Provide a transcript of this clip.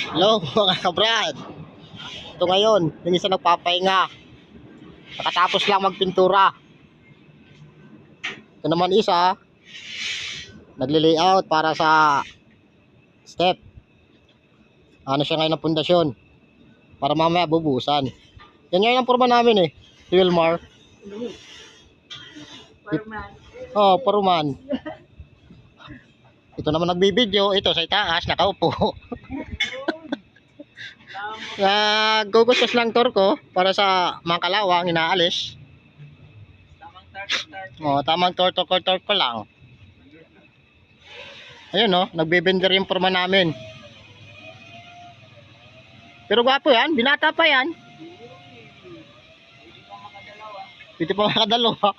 Hello mga kabrad. Ito ngayon, yung isa nagpapahinga. Nakatapos lang magpintura. Ito naman isa, nagli-layout para sa step. Ano siya ngayon ng pundasyon. Para mamaya bubusan. Yan ngayon ang forma namin Wilmar. Oh, Paruman. Ito naman nagbibideo. Ito sa itaas, nakaupo. Gugutos lang torko para sa mga kalawang inaalis. Tamang torko lang. Ayun nagbebender yung forma namin. Pero gwapo yan, binata pa yan. Pwede pa makadalawa.